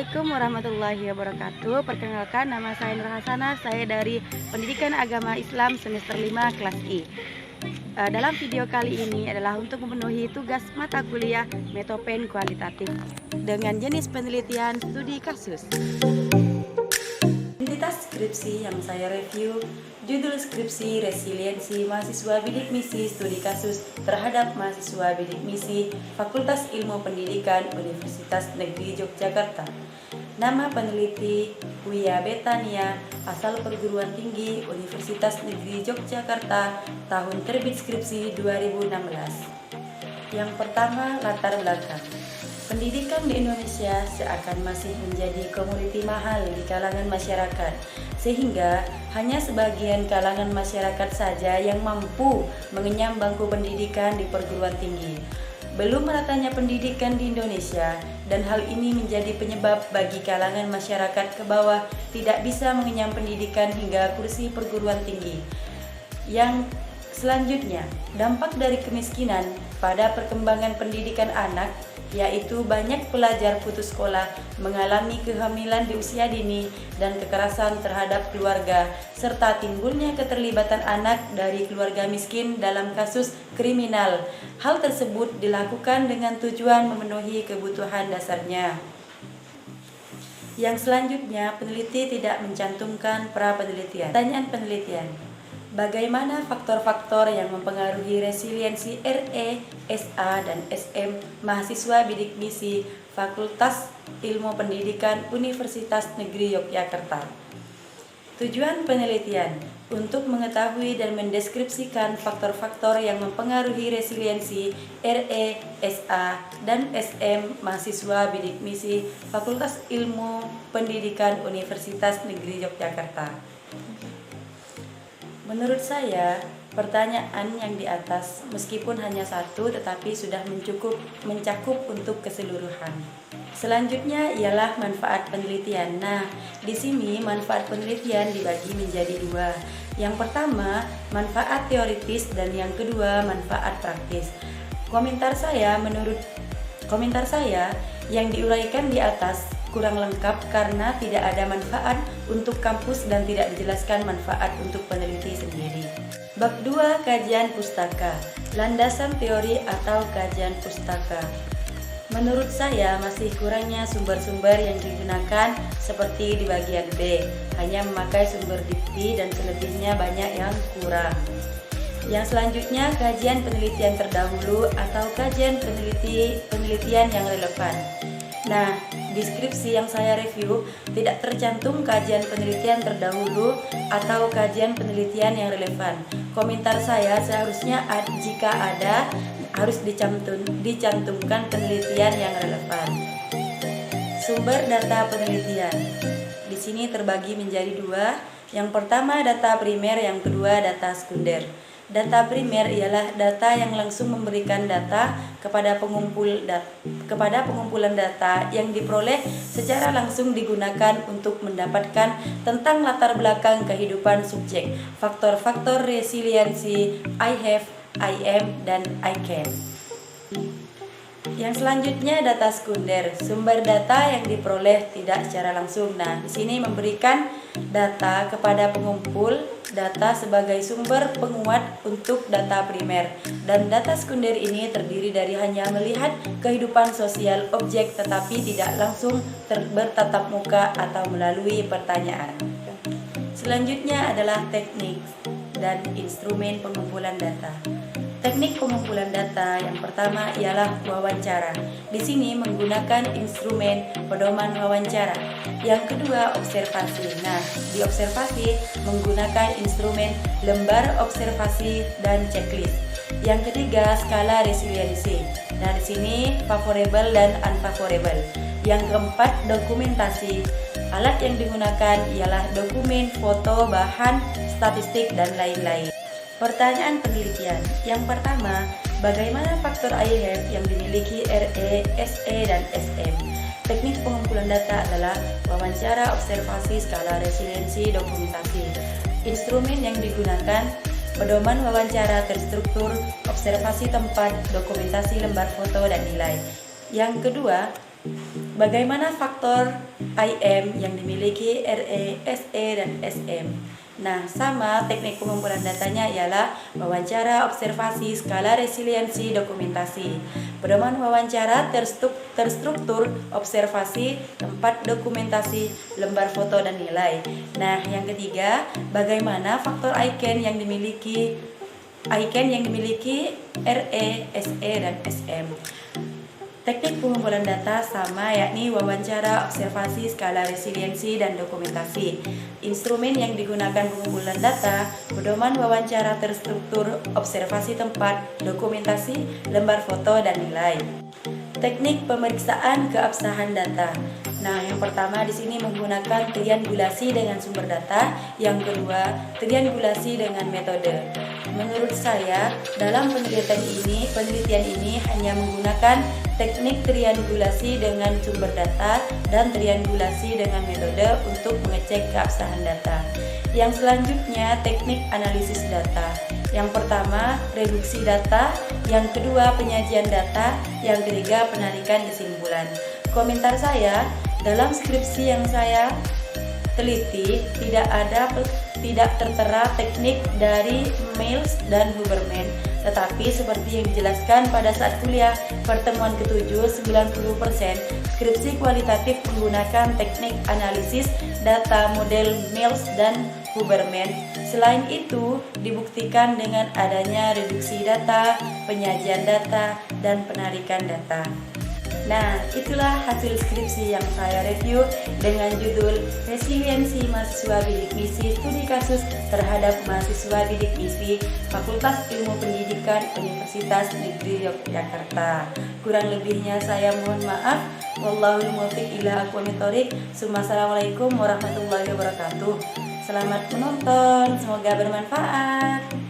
Assalamualaikum warahmatullahi wabarakatuh. Perkenalkan, nama saya Nur Hasanah. Saya dari Pendidikan Agama Islam semester 5 kelas I. Dalam video kali ini adalah untuk memenuhi tugas mata kuliah Metopen Kualitatif dengan jenis penelitian studi kasus. Identitas skripsi yang saya review, judul skripsi resiliensi mahasiswa bidik misi studi kasus terhadap mahasiswa bidik misi Fakultas Ilmu Pendidikan Universitas Negeri Yogyakarta. Nama peneliti Buya Betania, asal perguruan tinggi Universitas Negeri Yogyakarta, tahun terbit skripsi 2016. Yang pertama, latar belakang. Pendidikan di Indonesia seakan masih menjadi komoditi mahal di kalangan masyarakat, sehingga hanya sebagian kalangan masyarakat saja yang mampu mengenyam bangku pendidikan di perguruan tinggi. Belum meratanya pendidikan di Indonesia, dan hal ini menjadi penyebab bagi kalangan masyarakat ke bawah tidak bisa mengenyam pendidikan hingga kursi perguruan tinggi. Yang selanjutnya, dampak dari kemiskinan pada perkembangan pendidikan anak, yaitu banyak pelajar putus sekolah, mengalami kehamilan di usia dini, dan kekerasan terhadap keluarga, serta timbulnya keterlibatan anak dari keluarga miskin dalam kasus kriminal. Hal tersebut dilakukan dengan tujuan memenuhi kebutuhan dasarnya. Yang selanjutnya, peneliti tidak mencantumkan pra-penelitian. Pertanyaan penelitian: bagaimana faktor-faktor yang mempengaruhi resiliensi RE, SA, dan SM mahasiswa bidik misi Fakultas Ilmu Pendidikan Universitas Negeri Yogyakarta? Tujuan penelitian untuk mengetahui dan mendeskripsikan faktor-faktor yang mempengaruhi resiliensi RE, SA, dan SM mahasiswa bidik misi Fakultas Ilmu Pendidikan Universitas Negeri Yogyakarta. Menurut saya, pertanyaan yang di atas meskipun hanya satu tetapi sudah mencakup untuk keseluruhan. Selanjutnya ialah manfaat penelitian. Nah, di sini manfaat penelitian dibagi menjadi dua. Yang pertama, manfaat teoritis, dan yang kedua, manfaat praktis. Komentar saya yang diuraikan di atas kurang lengkap karena tidak ada manfaat untuk kampus dan tidak dijelaskan manfaat untuk peneliti sendiri. Bab 2, kajian pustaka, landasan teori atau kajian pustaka. Menurut saya masih kurangnya sumber-sumber yang digunakan seperti di bagian B, hanya memakai sumber dikti dan selebihnya banyak yang kurang. Yang selanjutnya, kajian penelitian terdahulu atau kajian penelitian yang relevan. Nah, di skripsi yang saya review tidak tercantum kajian penelitian terdahulu atau kajian penelitian yang relevan. Komentar saya seharusnya jika ada harus dicantumkan penelitian yang relevan. Sumber data penelitian di sini terbagi menjadi dua. Yang pertama data primer, yang kedua data sekunder. Data primer ialah data yang langsung memberikan data kepada pengumpulan data yang diperoleh secara langsung digunakan untuk mendapatkan tentang latar belakang kehidupan subjek, faktor-faktor resiliensi I have, I am, dan I can. Yang selanjutnya data sekunder, sumber data yang diperoleh tidak secara langsung. Nah, di sini memberikan data kepada pengumpul data sebagai sumber penguat untuk data primer. Dan data sekunder ini terdiri dari hanya melihat kehidupan sosial objek tetapi tidak langsung bertatap muka atau melalui pertanyaan. Selanjutnya adalah teknik dan instrumen pengumpulan data. Teknik pengumpulan data yang pertama ialah wawancara. Di sini menggunakan instrumen pedoman wawancara. Yang kedua, observasi. Nah, di observasi menggunakan instrumen lembar observasi dan checklist. Yang ketiga, skala resiliensi. Nah, di sini favorable dan unfavorable. Yang keempat, dokumentasi. Alat yang digunakan ialah dokumen, foto, bahan, statistik, dan lain-lain. Pertanyaan penelitian. Yang pertama, bagaimana faktor I have yang dimiliki RE, SE, dan SM? Teknik pengumpulan data adalah wawancara, observasi, skala resiliensi, dokumentasi. Instrumen yang digunakan: pedoman wawancara terstruktur, observasi tempat, dokumentasi lembar foto, dan nilai. Yang kedua, Bagaimana faktor IM yang dimiliki RE, SE, dan SM? Nah, sama teknik pengumpulan datanya ialah wawancara, observasi, skala resiliensi, dokumentasi. Pedoman wawancara terstruktur, observasi, tempat dokumentasi, lembar foto, dan nilai. Nah, yang ketiga, bagaimana faktor ICAN yang dimiliki RE, SE, dan SM? Teknik pengumpulan data sama, yakni wawancara, observasi, skala resiliensi, dan dokumentasi. Instrumen yang digunakan pengumpulan data, pedoman wawancara terstruktur, observasi tempat, dokumentasi, lembar foto, dan nilai. Teknik pemeriksaan keabsahan data. Nah, yang pertama di sini menggunakan triangulasi dengan sumber data, yang kedua triangulasi dengan metode. Menurut saya, dalam penelitian ini hanya menggunakan teknik triangulasi dengan sumber data dan triangulasi dengan metode untuk mengecek keabsahan data. Yang selanjutnya, teknik analisis data. Yang pertama, reduksi data, yang kedua, penyajian data, yang ketiga, penarikan kesimpulan. Komentar saya, dalam skripsi yang saya teliti tidak tertera teknik dari Mills dan Huberman, tetapi seperti yang dijelaskan pada saat kuliah pertemuan ke-7, 90% skripsi kualitatif menggunakan teknik analisis data model Mills dan Huberman. Selain itu, dibuktikan dengan adanya reduksi data, penyajian data, dan penarikan data. Nah, itulah hasil skripsi yang saya review dengan judul Resiliensi Mahasiswa Bidik Misi Studi Kasus terhadap Mahasiswa Bidik Misi Fakultas Ilmu Pendidikan Universitas Negeri Yogyakarta. Kurang lebihnya saya mohon maaf. Wallahul muwaffiq ila aqwamit thoriq. Assalamualaikum warahmatullahi wabarakatuh. Selamat menonton, semoga bermanfaat.